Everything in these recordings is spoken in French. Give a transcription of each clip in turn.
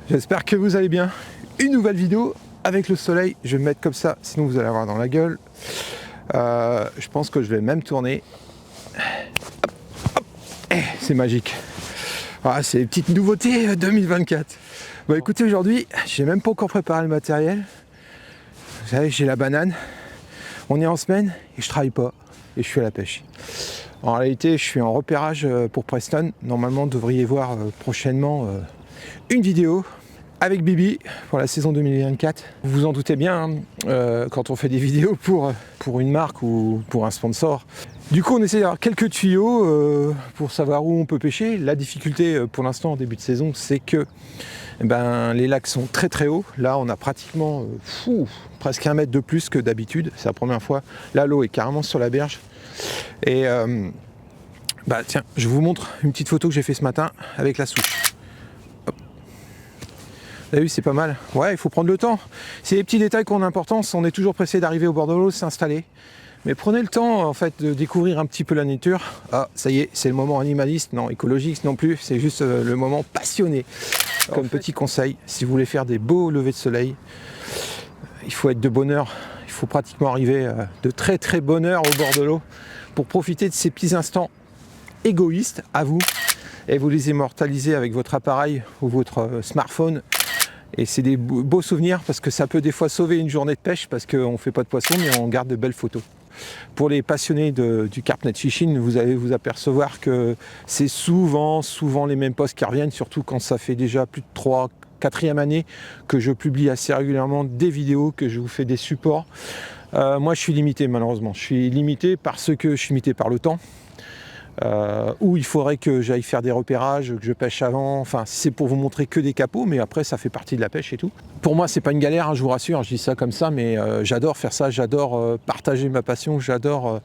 J'espère que vous allez bien. Une nouvelle vidéo avec le soleil. Je vais me mettre comme ça, sinon vous allez avoir dans la gueule. Je pense que je vais même tourner. Hop, hop. C'est magique. Ah, c'est les petites nouveautés 2024. Bon, écoutez, aujourd'hui, j'ai même pas encore préparé le matériel. Vous savez, j'ai la banane. On est en semaine et je travaille pas. Et je suis à la pêche. En réalité, je suis en repérage pour Preston. Normalement, vous devriez voir prochainement une vidéo avec Bibi pour la saison 2024. Vous vous en doutez bien, quand on fait des vidéos pour une marque ou pour un sponsor. Du coup, on essaie d'avoir quelques tuyaux pour savoir où on peut pêcher. La difficulté pour l'instant en début de saison, c'est que les lacs sont très très hauts. Là, on a pratiquement presque 1 mètre de plus que d'habitude. C'est la première fois. Là, l'eau est carrément sur la berge. Et tiens, je vous montre une petite photo que j'ai fait ce matin avec la souche. Hop. Vous avez vu, c'est pas mal. Ouais, il faut prendre le temps. C'est des petits détails qui ont d'importance. On est toujours pressé d'arriver au bord de l'eau, s'installer. Mais prenez le temps en fait de découvrir un petit peu la nature. Ah, ça y est, c'est le moment animaliste, non écologiste non plus. C'est juste le moment passionné. Comme petit conseil, si vous voulez faire des beaux levers de soleil, il faut être de bonne heure. Il faut pratiquement arriver de très très bonne heure au bord de l'eau pour profiter de ces petits instants égoïstes à vous et vous les immortaliser avec votre appareil ou votre smartphone. Et c'est des beaux souvenirs parce que ça peut des fois sauver une journée de pêche parce qu'on ne fait pas de poisson mais on garde de belles photos. Pour les passionnés du carp net fishing, vous allez vous apercevoir que c'est souvent les mêmes posts qui reviennent, surtout quand ça fait déjà plus de 4e année que je publie assez régulièrement des vidéos, que je vous fais des supports. Moi je suis limité malheureusement, je suis limité parce que je suis limité par le temps. Où il faudrait que j'aille faire des repérages, que je pêche avant, enfin c'est pour vous montrer que des capots, mais après ça fait partie de la pêche et tout. Pour moi c'est pas une galère, hein, je vous rassure, je dis ça comme ça, mais j'adore faire ça, j'adore partager ma passion, j'adore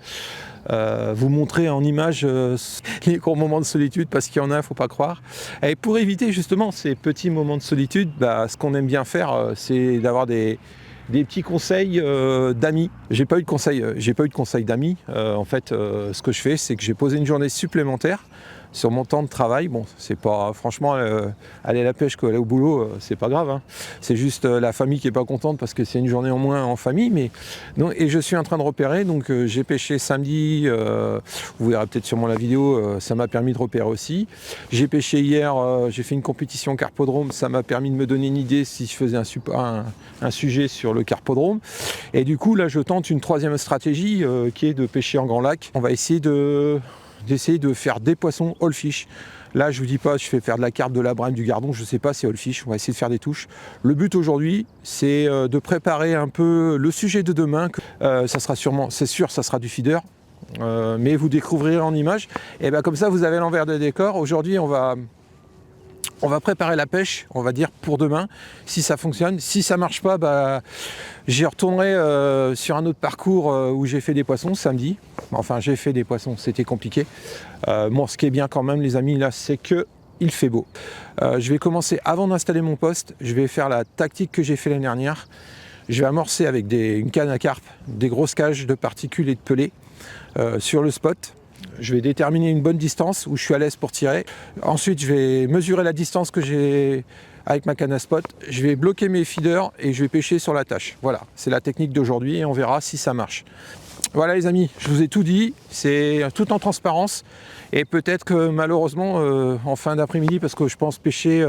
vous montrer en images les courts moments de solitude, parce qu'il y en a, faut pas croire. Et pour éviter justement ces petits moments de solitude, ce qu'on aime bien faire, c'est d'avoir des petits conseils d'amis. J'ai pas eu de conseils d'amis. En fait, ce que je fais, c'est que j'ai posé une journée supplémentaire sur mon temps de travail. Bon, c'est pas franchement aller à la pêche qu'aller au boulot, c'est pas grave. Hein. C'est juste la famille qui est pas contente parce que c'est une journée en moins en famille. Mais non, et je suis en train de repérer. Donc j'ai pêché samedi. Vous verrez peut-être sûrement la vidéo. Ça m'a permis de repérer aussi. J'ai pêché hier. J'ai fait une compétition carpodrome. Ça m'a permis de me donner une idée si je faisais un sujet sur le carpodrome. Et du coup là je tente une 3e stratégie qui est de pêcher en grand lac. On va essayer d'essayer de faire des poissons all fish. Là je vous dis pas je vais faire de la carpe, de la brème, du gardon, je sais pas, c'est all fish. On va essayer de faire des touches. Le but aujourd'hui c'est de préparer un peu le sujet de demain. Ça sera sûrement, c'est sûr, ça sera du feeder. Mais vous découvrirez en images. Et comme ça vous avez l'envers de décor. Aujourd'hui on va préparer la pêche, on va dire, pour demain, si ça fonctionne. Si ça marche pas, j'y retournerai sur un autre parcours où j'ai fait des poissons samedi. Enfin, j'ai fait des poissons, c'était compliqué. Ce qui est bien quand même, les amis, là, c'est que il fait beau. Je vais commencer, avant d'installer mon poste, je vais faire la tactique que j'ai fait l'année dernière. Je vais amorcer avec une canne à carpe, des grosses cages de particules et de pelés sur le spot. Je vais déterminer une bonne distance où je suis à l'aise pour tirer. Ensuite, je vais mesurer la distance que j'ai avec ma canne à spot. Je vais bloquer mes feeders et je vais pêcher sur la tâche. Voilà, c'est la technique d'aujourd'hui et on verra si ça marche. Voilà les amis, je vous ai tout dit, c'est tout en transparence. Et peut-être que malheureusement, en fin d'après-midi, parce que je pense pêcher...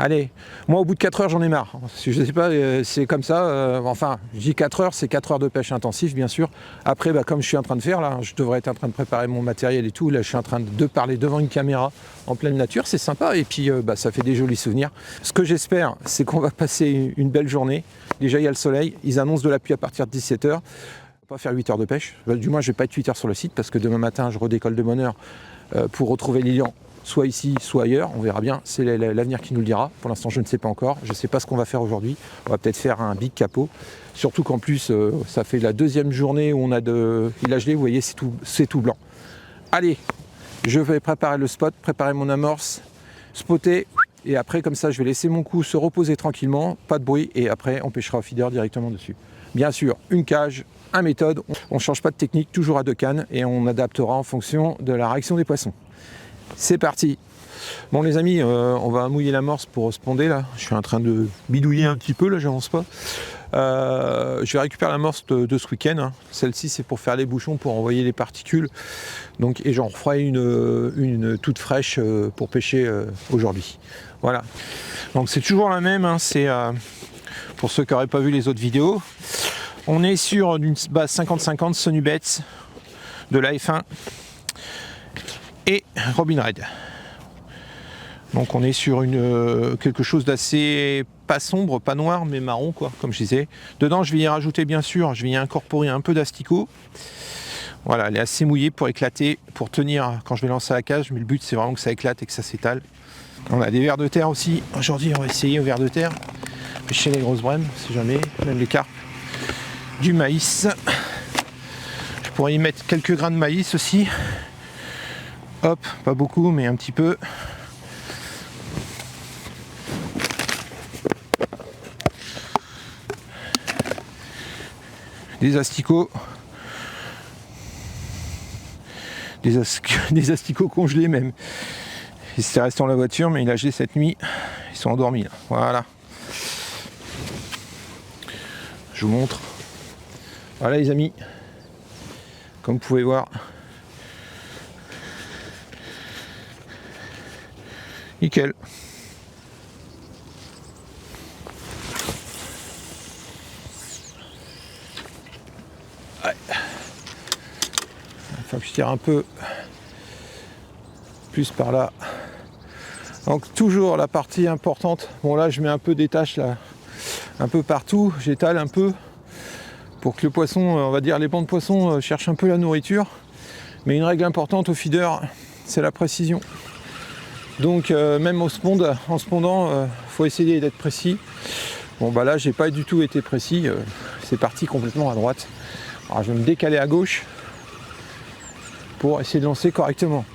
Allez, moi au bout de 4 heures j'en ai marre. Je sais pas, c'est comme ça. Je dis 4 heures, c'est 4 heures de pêche intensive bien sûr. Après, comme je suis en train de faire là, je devrais être en train de préparer mon matériel et tout. Là, je suis en train de parler devant une caméra en pleine nature, c'est sympa. Et puis, ça fait des jolis souvenirs. Ce que j'espère, c'est qu'on va passer une belle journée. Déjà, il y a le soleil. Ils annoncent de la pluie à partir de 17 heures. On va pas faire 8 heures de pêche. Du moins, je vais pas être 8 heures sur le site parce que demain matin, je redécolle de bonne heure pour retrouver Lilian. Soit ici, soit ailleurs, on verra bien, c'est l'avenir qui nous le dira. Pour l'instant, je ne sais pas encore, je ne sais pas ce qu'on va faire aujourd'hui. On va peut-être faire un big capot, surtout qu'en plus, ça fait la 2e journée où on a il a gelé, vous voyez, c'est tout blanc. Allez, je vais préparer le spot, préparer mon amorce, spotter, et après, comme ça, je vais laisser mon coup se reposer tranquillement, pas de bruit, et après, on pêchera au feeder directement dessus. Bien sûr, une cage, une méthode, on ne change pas de technique, toujours à 2 cannes, et on adaptera en fonction de la réaction des poissons. C'est parti. Bon les amis, on va mouiller l'amorce pour se ponder là. Je suis en train de bidouiller un petit peu là, j'avance pas. Je vais récupérer l'amorce de ce week-end. Hein. Celle-ci c'est pour faire les bouchons, pour envoyer les particules. Donc, et j'en referai une toute fraîche pour pêcher aujourd'hui. Voilà. Donc c'est toujours la même, hein. C'est pour ceux qui n'auraient pas vu les autres vidéos. On est sur une base 50-50 Sony Betts de la F1 et Robin Red. Donc on est sur quelque chose d'assez pas sombre, pas noir, mais marron quoi, comme je disais. Dedans je vais y rajouter bien sûr, je vais y incorporer un peu d'asticot. Voilà, elle est assez mouillée pour éclater, pour tenir quand je vais lancer la cage, mais le but c'est vraiment que ça éclate et que ça s'étale. On a des vers de terre aussi. Aujourd'hui on va essayer au vers de terre. Pêcher les grosses brèmes, si jamais, même les carpes. Du maïs. Je pourrais y mettre quelques grains de maïs aussi. Hop, pas beaucoup, mais un petit peu. Des asticots. Des asticots congelés même. Ils étaient restés dans la voiture, mais il a gelé cette nuit. Ils sont endormis là. Voilà. Je vous montre. Voilà les amis. Comme vous pouvez voir. Nickel. Ouais. Il faut que je tire un peu plus par là. Donc toujours la partie importante. Bon là je mets un peu des taches là, un peu partout. J'étale un peu pour que le poisson, on va dire les bancs de poisson cherchent un peu la nourriture. Mais une règle importante au feeder, c'est la précision. Donc même en spondant, faut essayer d'être précis. Bon bah là j'ai pas du tout été précis. C'est parti complètement à droite. Alors je vais me décaler à gauche pour essayer de lancer correctement.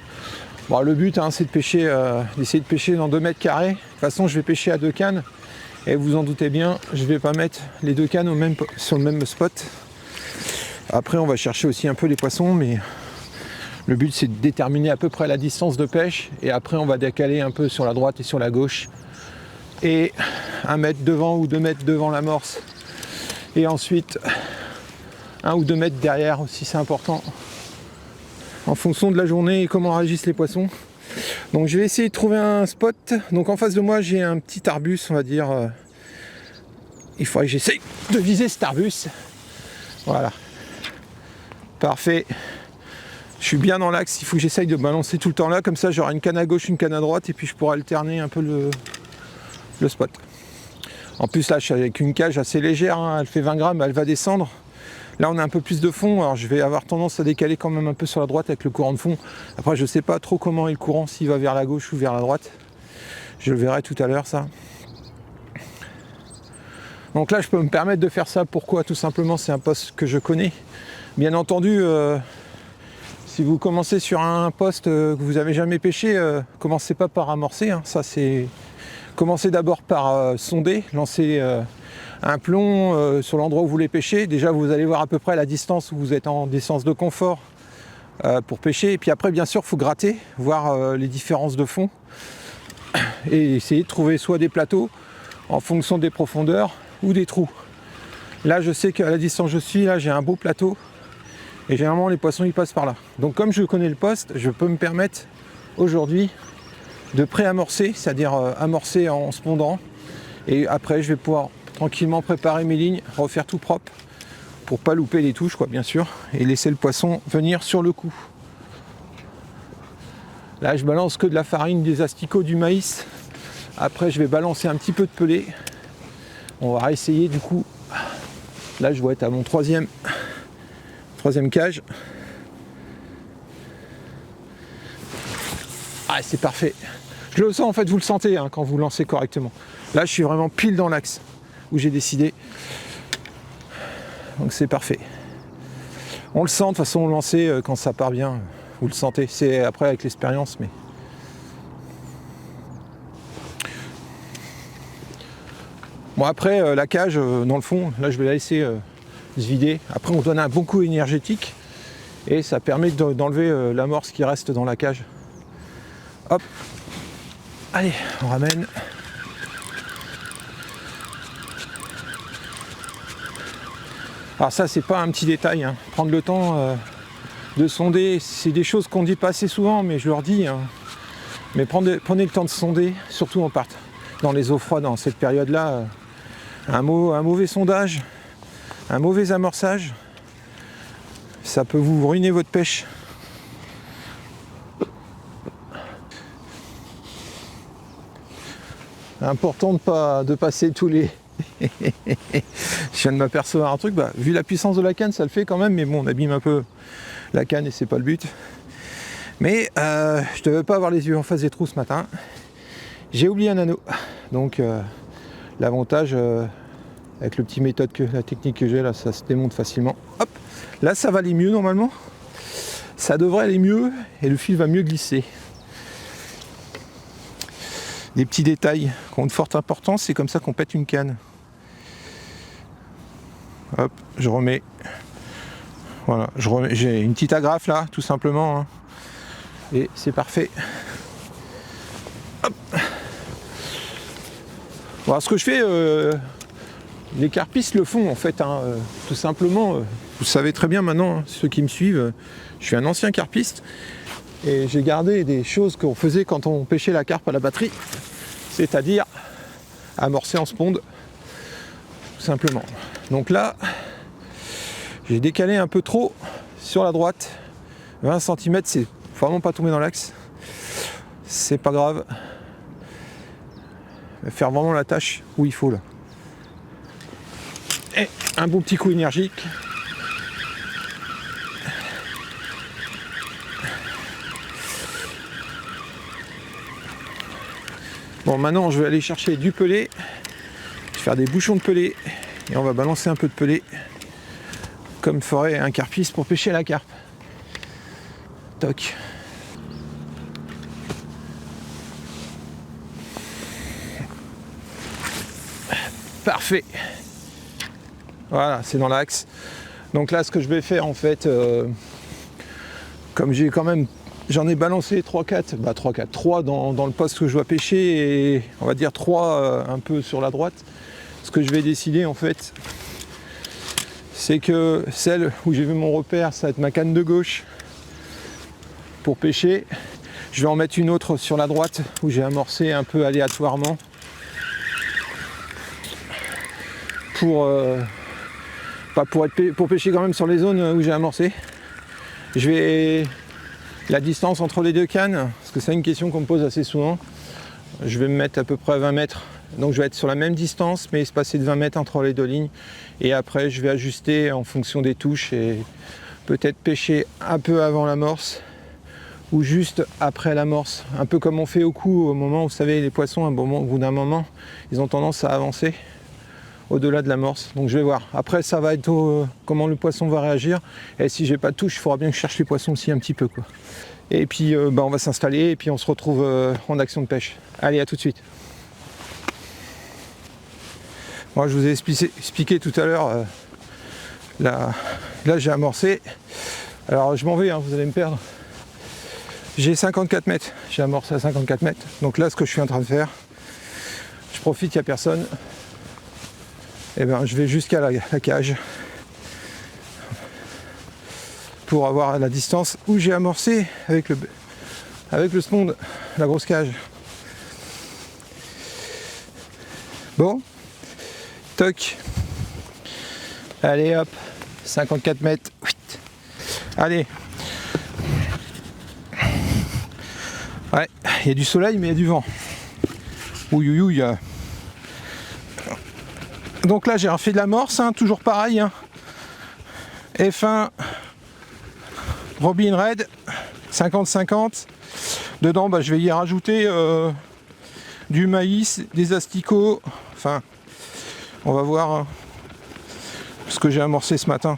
Bon, le but hein, c'est de pêcher, d'essayer de pêcher dans 2 mètres carrés. De toute façon je vais pêcher à 2 cannes. Et vous en doutez bien, je ne vais pas mettre les 2 cannes sur le même spot. Après on va chercher aussi un peu les poissons, mais le but c'est de déterminer à peu près la distance de pêche. Et après on va décaler un peu sur la droite et sur la gauche. Et 1 mètre devant ou 2 mètres devant l'amorce. Et ensuite 1 ou 2 mètres derrière aussi, c'est important. En fonction de la journée et comment réagissent les poissons. Donc je vais essayer de trouver un spot. Donc en face de moi j'ai un petit arbuste, on va dire. Il faudrait que j'essaye de viser cet arbuste. Voilà. Parfait. Je suis bien dans l'axe, il faut que j'essaye de balancer tout le temps là. Comme ça j'aurai une canne à gauche, une canne à droite. Et puis je pourrai alterner un peu le spot. En plus là je suis avec une cage assez légère. Hein. Elle fait 20 grammes, elle va descendre. Là on a un peu plus de fond, alors je vais avoir tendance à décaler quand même un peu sur la droite avec le courant de fond. Après je sais pas trop comment est le courant, s'il va vers la gauche ou vers la droite. Je le verrai tout à l'heure ça. Donc là je peux me permettre de faire ça, pourquoi? Tout simplement c'est un poste que je connais. Bien entendu, si vous commencez sur un poste que vous n'avez jamais pêché, commencez pas par amorcer. Hein. Ça c'est... Commencez d'abord par sonder, lancer... un plomb sur l'endroit où vous voulez pêcher. Déjà vous allez voir à peu près la distance où vous êtes en distance de confort pour pêcher. Et puis après bien sûr il faut gratter, voir les différences de fond et essayer de trouver soit des plateaux en fonction des profondeurs ou des trous. Là je sais qu'à la distance où je suis, là j'ai un beau plateau et généralement les poissons ils passent par là. Donc comme je connais le poste, je peux me permettre aujourd'hui de pré-amorcer, c'est-à-dire amorcer en spondant, et après je vais pouvoir tranquillement préparer mes lignes, refaire tout propre pour pas louper les touches quoi bien sûr, et laisser le poisson venir sur le coup. Là je balance que de la farine, des asticots, du maïs. Après je vais balancer un petit peu de pelé. On va essayer du coup. Là je dois être à mon troisième cage. Ah c'est parfait. Je le sens en fait, vous le sentez hein, quand vous lancez correctement. Là je suis vraiment pile dans l'axe où j'ai décidé. Donc c'est parfait. On le sent de toute façon, lancer quand ça part bien, vous le sentez. C'est après avec l'expérience, mais. Bon après la cage dans le fond, là je vais la laisser se vider. Après on donne un bon coup énergétique et ça permet d'enlever l'amorce qui reste dans la cage. Hop. Allez, on ramène. Alors ça, c'est pas un petit détail, hein. Prendre le temps de sonder, c'est des choses qu'on dit pas assez souvent, mais je leur dis, hein. Mais prenez le temps de sonder, surtout en part dans les eaux froides, dans cette période-là. Un mauvais sondage, un mauvais amorçage, ça peut vous ruiner votre pêche. Important de passer tous les... Je viens de m'apercevoir un truc, vu la puissance de la canne, ça le fait quand même, mais bon, on abîme un peu la canne et c'est pas le but. Mais je devais pas avoir les yeux en face des trous ce matin. J'ai oublié un anneau. Donc l'avantage avec la technique que j'ai là, ça se démonte facilement. Hop, là ça va aller mieux normalement. Ça devrait aller mieux et le fil va mieux glisser. Des petits détails qui ont de forte importance, c'est comme ça qu'on pète une canne. Hop, je remets. Voilà, j'ai une petite agrafe là, tout simplement. Hein. Et c'est parfait. Hop. Bon, ce que je fais, les carpistes le font en fait, hein, tout simplement. Vous savez très bien maintenant, hein, ceux qui me suivent, je suis un ancien carpiste et j'ai gardé des choses qu'on faisait quand on pêchait la carpe à la batterie, c'est-à-dire amorcer en sponde, tout simplement. Donc là, j'ai décalé un peu trop sur la droite, 20 cm, c'est vraiment pas tomber dans l'axe, c'est pas grave. Faire vraiment la tâche où il faut là. Et un bon petit coup énergique. Bon, maintenant je vais aller chercher du pelé. Je vais faire des bouchons de pelé et on va balancer un peu de pelé comme ferait un carpiste pour pêcher la carpe. Toc. Parfait. Voilà, c'est dans l'axe. Donc là, ce que je vais faire en fait, comme j'en ai balancé 3 dans le poste que je dois pêcher et on va dire 3 un peu sur la droite. Ce que je vais décider en fait, c'est que celle où j'ai vu mon repère, ça va être ma canne de gauche pour pêcher. Je vais en mettre une autre sur la droite où j'ai amorcé un peu aléatoirement. Pour pêcher quand même sur les zones où j'ai amorcé. La distance entre les deux cannes, parce que c'est une question qu'on me pose assez souvent, je vais me mettre à peu près à 20 mètres. Donc je vais être sur la même distance, mais espacé de 20 mètres entre les deux lignes. Et après, je vais ajuster en fonction des touches et peut-être pêcher un peu avant l'amorce ou juste après l'amorce. Un peu comme on fait au coup, au moment où, vous savez, les poissons, au bout d'un moment, ils ont tendance à avancer au-delà de l'amorce. Donc je vais voir. Après, ça va être comment le poisson va réagir. Et si j'ai pas de touche, il faudra bien que je cherche les poissons aussi un petit peu, quoi. Et puis on va s'installer et puis on se retrouve en action de pêche. Allez, à tout de suite. Moi, je vous ai expliqué tout à l'heure. Là j'ai amorcé. Alors je m'en vais, hein, vous allez me perdre. J'ai 54 mètres. J'ai amorcé à 54 mètres. Donc là, ce que je suis en train de faire, je profite, il n'y a personne. Et ben, je vais jusqu'à la cage pour avoir la distance où j'ai amorcé avec le sponde, la grosse cage. Bon, toc. Allez hop, 54 mètres. Allez. Ouais, il y a du soleil mais il y a du vent. Ouïouïouï. Donc là j'ai refait de l'amorce, hein, toujours pareil. Hein. F1 Robin Red 50-50. Dedans je vais y rajouter du maïs, des asticots. Enfin, on va voir hein, ce que j'ai amorcé ce matin.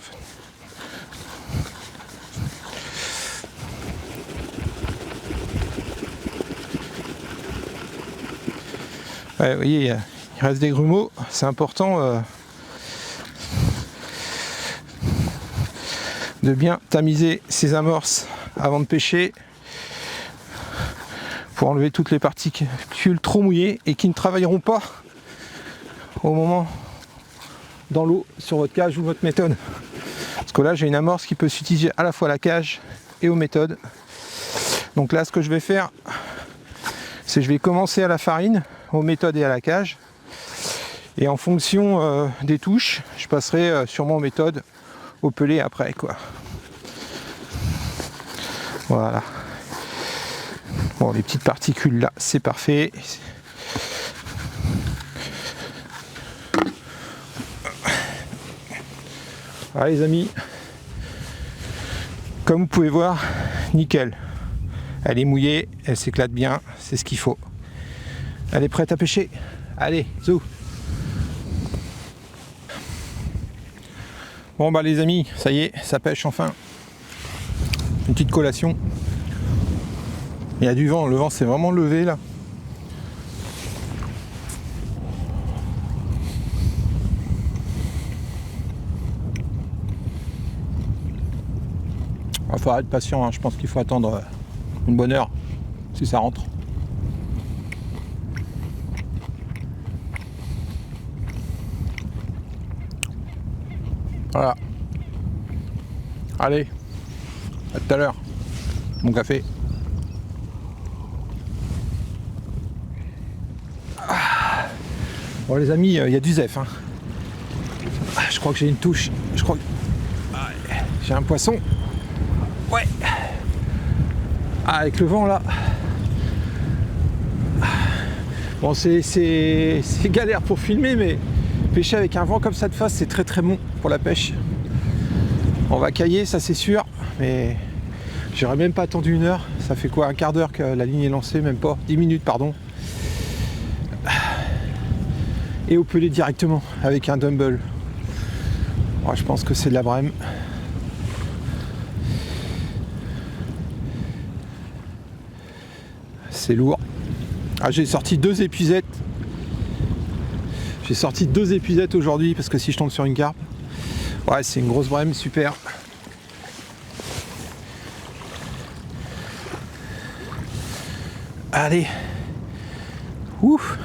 Ouais, vous voyez, il reste des grumeaux, c'est important de bien tamiser ses amorces avant de pêcher pour enlever toutes les particules trop mouillées et qui ne travailleront pas au moment dans l'eau sur votre cage ou votre méthode. Parce que là j'ai une amorce qui peut s'utiliser à la fois à la cage et aux méthodes. Donc là ce que je vais faire, c'est que je vais commencer à la farine, aux méthodes et à la cage. Et en fonction des touches, je passerai sûrement aux méthodes, au pelé après quoi. Voilà. Bon, les petites particules là, c'est parfait. Voilà les amis, comme vous pouvez voir, nickel. Elle est mouillée, elle s'éclate bien, c'est ce qu'il faut. Elle est prête à pêcher. Allez, zou. Bon bah les amis, ça y est, ça pêche enfin. Une petite collation. Il y a du vent, le vent s'est vraiment levé là. Il faut être patient, hein. Je pense qu'il faut attendre une bonne heure si ça rentre. Voilà. Allez, à tout à l'heure. Mon café. Bon les amis, il y a du zef. Hein. Je crois que j'ai une touche. Je crois que j'ai un poisson. Ouais. Ah, avec le vent là. Bon c'est galère pour filmer, mais pêcher avec un vent comme ça de face, c'est très très bon pour la pêche. On va cailler, ça c'est sûr, mais j'aurais même pas attendu une heure. Ça fait quoi, un quart d'heure que la ligne est lancée, même pas, 10 minutes pardon. Et au pelé directement avec un dumbbell. Ouais, je pense que c'est de la brème. C'est lourd. Ah, j'ai sorti 2 épuisettes. J'ai sorti 2 épuisettes aujourd'hui parce que si je tombe sur une carpe, ouais, c'est une grosse brème, super. Allez. Ouf.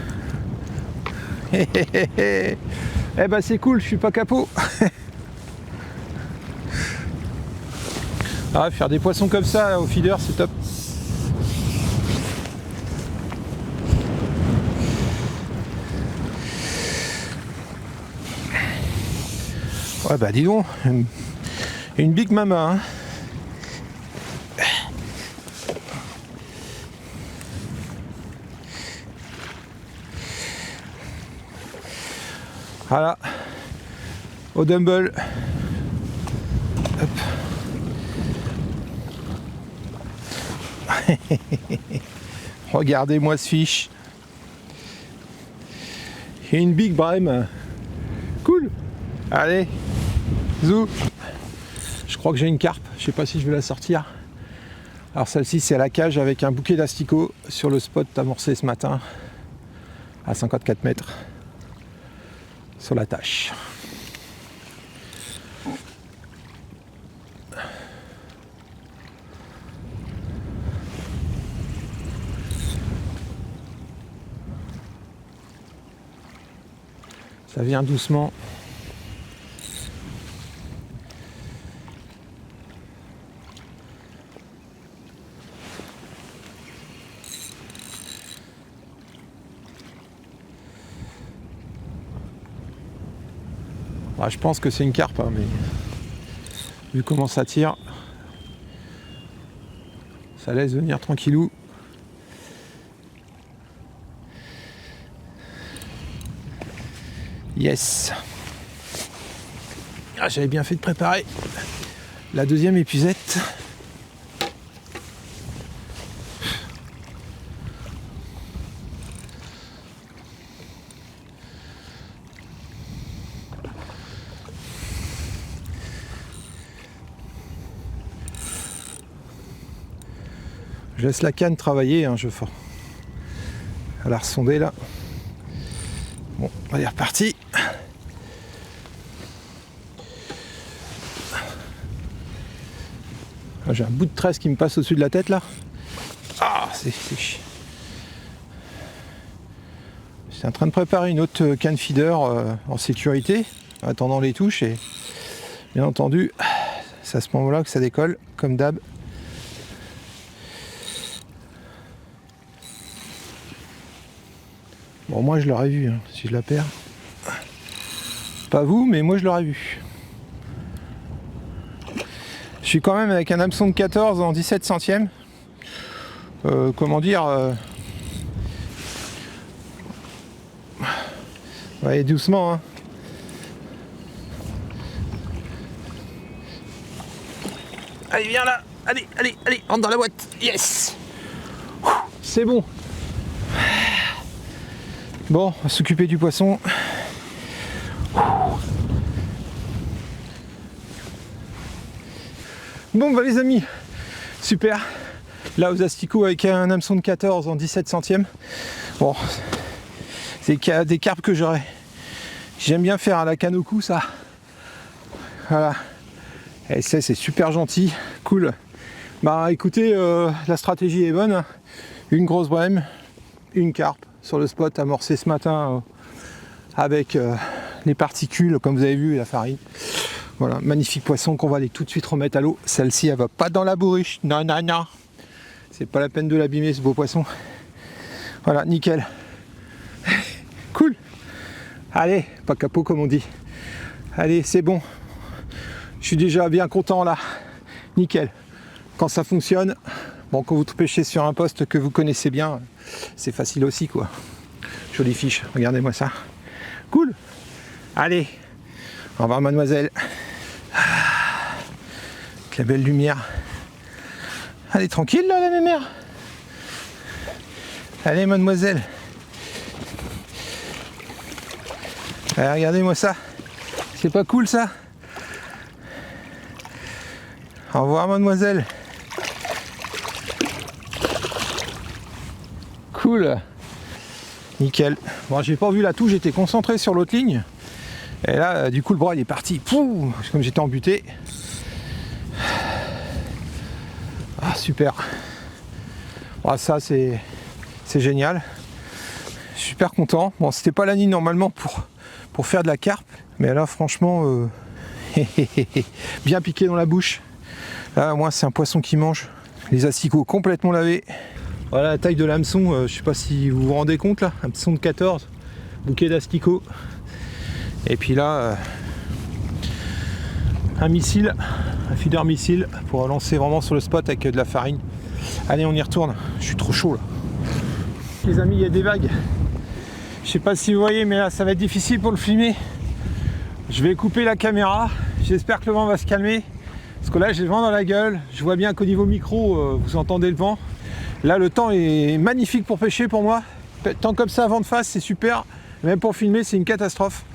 Eh ben c'est cool, je suis pas capot. Ah, faire des poissons comme ça au feeder, c'est top. Ouais bah dis donc, une big mama. Hein. Voilà, au dumbbell. Hop. Regardez-moi ce fiche. Et une big brème. Cool. Allez, zou. Je crois que j'ai une carpe. Je sais pas si je vais la sortir. Alors celle-ci c'est à la cage avec un bouquet d'asticots sur le spot amorcé ce matin à 54 mètres sur la tâche. Ça vient doucement. Ah, je pense que c'est une carpe, hein, mais vu comment ça tire, ça laisse venir tranquillou. Yes. Ah, j'avais bien fait de préparer la deuxième épuisette. Je laisse la canne travailler, hein, je fais. Elle a ressondé là. Bon, on est reparti. J'ai un bout de tresse qui me passe au-dessus de la tête là. Ah, c'est chiant. C'est en train de préparer une autre canne feeder en sécurité, en attendant les touches, et bien entendu, c'est à ce moment-là que ça décolle, comme d'hab. Bon, moi je l'aurais vu, hein, si je la perds. Pas vous, mais moi je l'aurais vu. Je suis quand même avec un hameçon de 14 en 17 centièmes. Comment dire ouais, doucement, hein. Allez, viens là. Allez, allez, allez, rentre dans la boîte. Yes. C'est bon. Bon, on va s'occuper du poisson. Bon bah les amis, super. Là aux asticots avec un hameçon de 14 en 17 centièmes. Bon, c'est des carpes que j'aime bien faire à la canne au cou, ça. Voilà. Et c'est super gentil, cool. Bah écoutez, la stratégie est bonne. Une grosse brème, une carpe sur le spot amorcé ce matin avec les particules, comme vous avez vu, et la farine. Voilà, magnifique poisson qu'on va aller tout de suite remettre à l'eau. Celle-ci, elle va pas dans la bourriche. Non, non, non. C'est pas la peine de l'abîmer, ce beau poisson. Voilà, nickel. Cool. Allez, pas capot comme on dit. Allez, c'est bon. Je suis déjà bien content là. Nickel. Quand ça fonctionne, bon, quand vous pêchez sur un poste que vous connaissez bien, c'est facile aussi, quoi. Jolie fiche, regardez-moi ça. Cool. Allez, au revoir mademoiselle. Avec la belle lumière. Elle est tranquille là, la mémère. Allez mademoiselle. Allez, regardez-moi ça. C'est pas cool ça? Au revoir mademoiselle. Cool. Nickel. Bon, j'ai pas vu la touche, j'étais concentré sur l'autre ligne. Et là, du coup, le bras il est parti. Pouh, comme j'étais embuté. Ah, super. Ah, ça, c'est génial. Super content. Bon, c'était pas la ligne normalement pour faire de la carpe. Mais là, franchement, bien piqué dans la bouche. Là, moi, c'est un poisson qui mange. Les asticots complètement lavés. Voilà la taille de l'hameçon. Je sais pas si vous vous rendez compte là. Hameçon de 14. Bouquet d'asticots. Et puis là, un missile, un feeder missile pour lancer vraiment sur le spot avec de la farine. Allez, on y retourne. Je suis trop chaud là. Les amis, il y a des vagues. Je sais pas si vous voyez, mais là, ça va être difficile pour le filmer. Je vais couper la caméra. J'espère que le vent va se calmer. Parce que là, j'ai le vent dans la gueule. Je vois bien qu'au niveau micro, vous entendez le vent. Là, le temps est magnifique pour pêcher pour moi. Tant comme ça, vent de face, c'est super. Même pour filmer, c'est une catastrophe.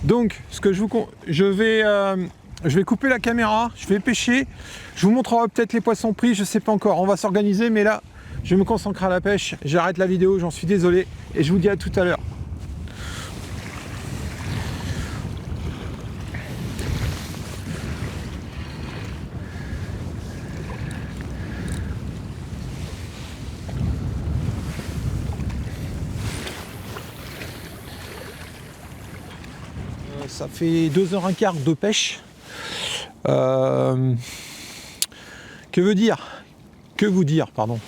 Donc, ce que je vais couper la caméra, je vais pêcher. Je vous montrerai peut-être les poissons pris, je sais pas encore. On va s'organiser, mais là, je vais me concentrer à la pêche. J'arrête la vidéo, j'en suis désolé. Et je vous dis à tout à l'heure. Ça fait 2h15 de pêche. Que vous dire, pardon.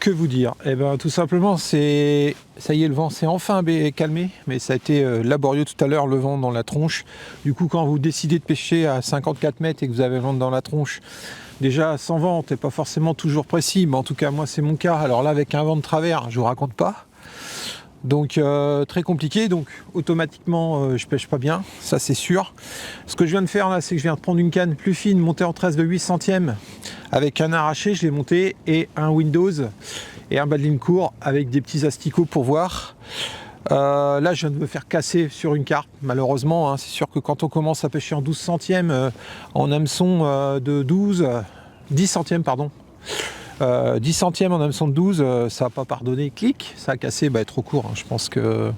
Que vous dire? Eh ben tout simplement, ça y est, le vent s'est enfin calmé, mais ça a été laborieux tout à l'heure, le vent dans la tronche. Du coup, quand vous décidez de pêcher à 54 mètres et que vous avez le vent dans la tronche, déjà sans vent, t'es pas forcément toujours précis, mais en tout cas moi c'est mon cas. Alors là, avec un vent de travers, je vous raconte pas. Donc très compliqué, donc automatiquement je pêche pas bien, ça c'est sûr. Ce que je viens de faire là, c'est que je viens de prendre une canne plus fine, montée en 13 de 8 centièmes avec un arraché, je l'ai monté, et un Windows et un bas de ligne court avec des petits asticots pour voir. Là je viens de me faire casser sur une carpe, malheureusement, hein. C'est sûr que quand on commence à pêcher en 12 centièmes, en hameçon de 10 centièmes pardon, 10 centièmes en hameçon de 12, ça n'a pas pardonné, clic, ça a cassé, bah, trop court, hein, je pense que...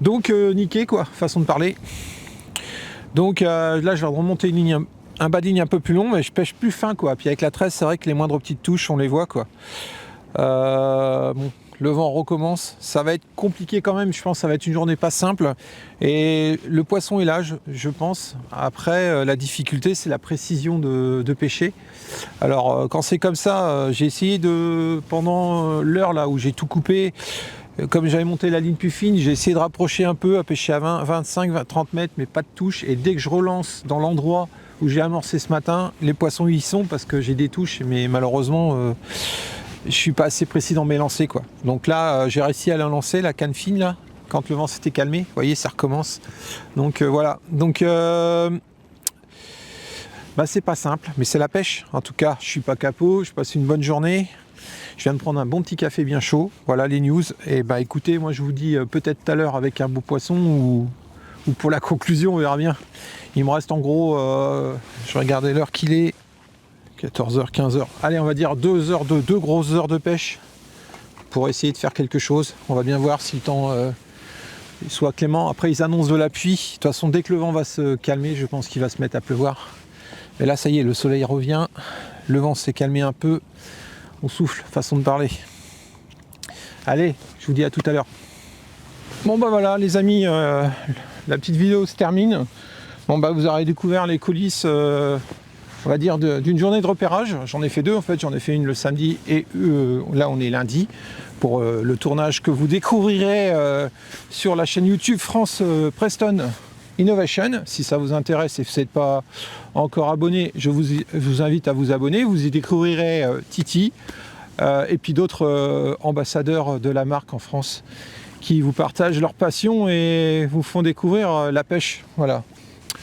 Donc niqué quoi, façon de parler. Donc là je vais remonter une ligne, un bas de ligne un peu plus long, mais je pêche plus fin quoi. Puis avec la 13, c'est vrai que les moindres petites touches, on les voit quoi. Bon, le vent recommence. Ça va être compliqué quand même, je pense que ça va être une journée pas simple. Et le poisson est là, je pense. Après, la difficulté, c'est la précision de pêcher. Alors, quand c'est comme ça, j'ai essayé pendant l'heure là où j'ai tout coupé, comme j'avais monté la ligne plus fine, j'ai essayé de rapprocher un peu, à pêcher à 20, 25, 20, 30 mètres, mais pas de touche. Et dès que je relance dans l'endroit où j'ai amorcé ce matin, les poissons y sont parce que j'ai des touches, mais malheureusement, je suis pas assez précis dans mes lancers, quoi. Donc là, j'ai réussi à la lancer, la canne fine là, quand le vent s'était calmé. Vous voyez, ça recommence. Donc voilà. Donc bah, c'est pas simple, mais c'est la pêche. En tout cas, je suis pas capot, je passe une bonne journée. Je viens de prendre un bon petit café bien chaud. Voilà les news. Et bah écoutez, moi je vous dis peut-être tout à l'heure avec un beau poisson ou pour la conclusion, on verra bien. Il me reste en gros, je vais regarder l'heure qu'il est, 14h, 15h. Allez, on va dire 2 grosses heures de pêche pour essayer de faire quelque chose. On va bien voir si le temps soit clément. Après, ils annoncent de la pluie. De toute façon, dès que le vent va se calmer, je pense qu'il va se mettre à pleuvoir. Et là, ça y est, le soleil revient. Le vent s'est calmé un peu. On souffle, façon de parler. Allez, je vous dis à tout à l'heure. Bon bah voilà les amis, la petite vidéo se termine. Bon bah vous aurez découvert les coulisses, on va dire d'une journée de repérage. J'en ai fait 2 en fait, j'en ai fait une le samedi et là on est lundi pour le tournage que vous découvrirez sur la chaîne YouTube France Preston Innovation. Si ça vous intéresse et que vous n'êtes pas encore abonné, je vous invite à vous abonner. Vous y découvrirez Titi et puis d'autres ambassadeurs de la marque en France qui vous partagent leur passion et vous font découvrir la pêche. Voilà.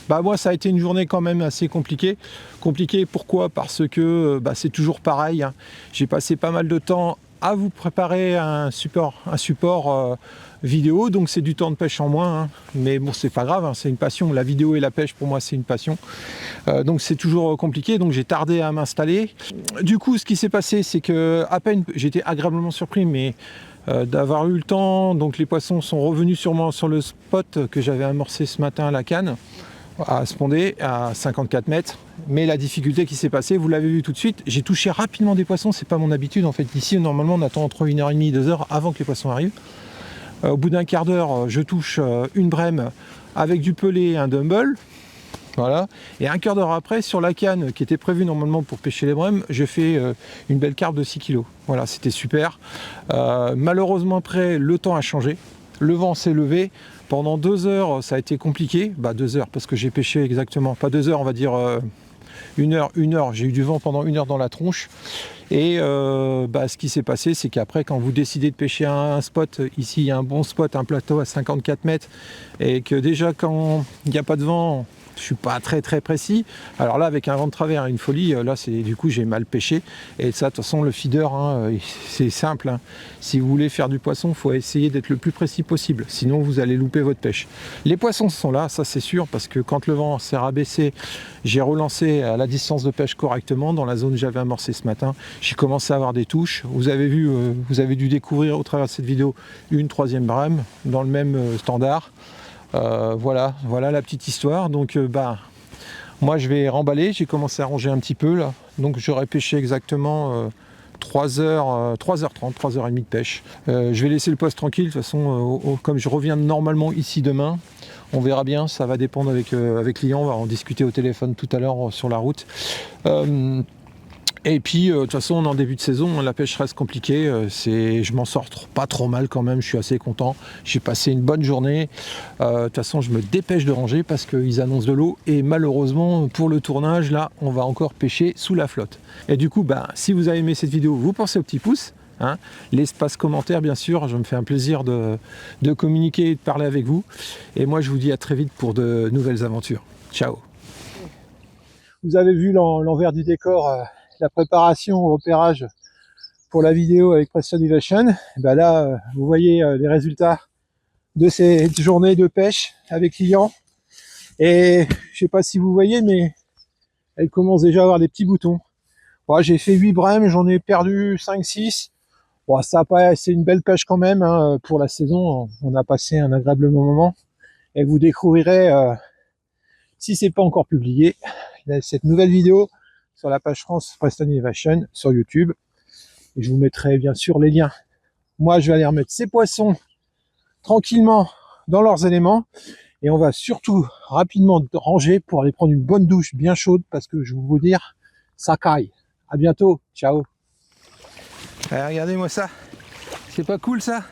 Bah moi ça a été une journée quand même assez compliquée. Compliquée pourquoi? Parce que c'est toujours pareil, hein. J'ai passé pas mal de temps à vous préparer un support vidéo, donc c'est du temps de pêche en moins, hein. Mais bon c'est pas grave, hein, c'est une passion. La vidéo et la pêche pour moi c'est une passion. Donc c'est toujours compliqué, donc j'ai tardé à m'installer. Du coup ce qui s'est passé c'est que à peine j'étais agréablement surpris, mais d'avoir eu le temps, donc les poissons sont revenus sûrement sur le spot que j'avais amorcé ce matin à la canne, à Spondé, à 54 mètres. Mais la difficulté qui s'est passée, vous l'avez vu tout de suite, j'ai touché rapidement des poissons, c'est pas mon habitude en fait. Ici, normalement, on attend entre 1h30 et 2 heures avant que les poissons arrivent. Au bout d'un quart d'heure, je touche une brème avec du pelé et un dumble. Voilà. Et un quart d'heure après, sur la canne qui était prévue normalement pour pêcher les brèmes, je fais une belle carpe de 6 kg. Voilà, c'était super. Malheureusement après, le temps a changé. Le vent s'est levé. Pendant 2 heures, ça a été compliqué. 2 heures, parce que j'ai pêché exactement, pas 2 heures, on va dire 1 heure. J'ai eu du vent pendant 1 heure dans la tronche. Et ce qui s'est passé, c'est qu'après, quand vous décidez de pêcher un spot, ici il y a un bon spot, un plateau à 54 mètres, et que déjà quand il n'y a pas de vent, je suis pas très précis. Alors là, avec un vent de travers et une folie, là c'est du coup j'ai mal pêché. Et ça, de toute façon, le feeder, hein, c'est simple, hein. Si vous voulez faire du poisson, il faut essayer d'être le plus précis possible. Sinon, vous allez louper votre pêche. Les poissons sont là, ça c'est sûr, parce que quand le vent s'est rabaissé, j'ai relancé à la distance de pêche correctement dans la zone que j'avais amorcée ce matin. J'ai commencé à avoir des touches. Vous avez vu, vous avez dû découvrir au travers de cette vidéo une 3e brème dans le même standard. Voilà la petite histoire. Donc moi je vais remballer, j'ai commencé à ranger un petit peu là. Donc j'aurais pêché exactement 3h30, 3h30 de pêche. Je vais laisser le poste tranquille, de toute façon comme je reviens normalement ici demain, on verra bien, ça va dépendre avec Lian, on va en discuter au téléphone tout à l'heure sur la route. Et puis, de toute façon, on est en début de saison, la pêche reste compliquée, je m'en sors pas trop mal quand même, je suis assez content. J'ai passé une bonne journée. De toute façon, je me dépêche de ranger parce qu'ils annoncent de l'eau. Et malheureusement, pour le tournage, là, on va encore pêcher sous la flotte. Et du coup, si vous avez aimé cette vidéo, vous pensez au petit pouce, hein, l'espace commentaire, bien sûr. Je me fais un plaisir de communiquer et de parler avec vous. Et moi, je vous dis à très vite pour de nouvelles aventures. Ciao. Vous avez vu l'envers du décor, la préparation au repérage pour la vidéo avec Preston Innovation. Là, vous voyez les résultats de cette journée de pêche avec Lian. Et je sais pas si vous voyez, mais elle commence déjà à avoir des petits boutons. Bon, j'ai fait 8 brèmes, j'en ai perdu 5-6. Bon, ça pas, c'est une belle pêche quand même, hein, pour la saison. On a passé un agréable moment. Et vous découvrirez, si c'est pas encore publié, cette nouvelle vidéo sur la page France Preston Innovation sur YouTube. Et je vous mettrai bien sûr les liens Moi, je vais aller remettre ces poissons tranquillement dans leurs éléments. Et on va surtout rapidement ranger pour aller prendre une bonne douche bien chaude parce que je vais vous dire, ça caille. À bientôt, ciao. Allez, regardez-moi ça. C'est pas cool ça?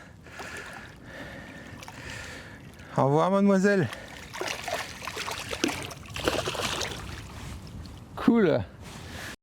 Au revoir mademoiselle. Cool.